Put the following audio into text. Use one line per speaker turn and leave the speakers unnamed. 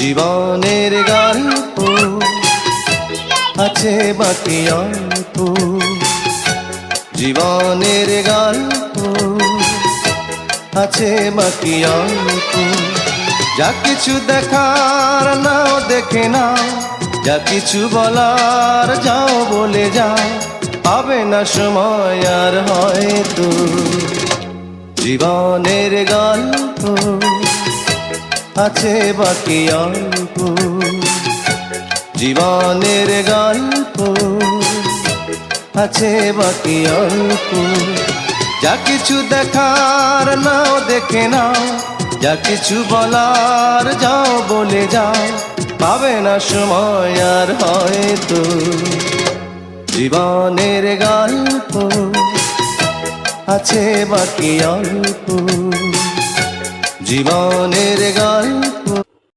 জীবনের গল্প আছে বাকি অল্প, জীবনের গল্প আছে বাকি অল্প। যা কিছু দেখার নাও দেখে নাও, যা কিছু বলার যাও বলে যাও, পাবে না সময় আর হয়তো। জীবনের গল্প আছে বাকি অল্প, জীবনের গল্প আছে বাকি অল্প। যা কিছু দেখার নাও দেখে নাও, যা কিছু বলার যাও বলে যাও, পাবে না সময় আর হয়তো। জীবনের গল্প আছে বাকি অল্প, জীবনের গল্প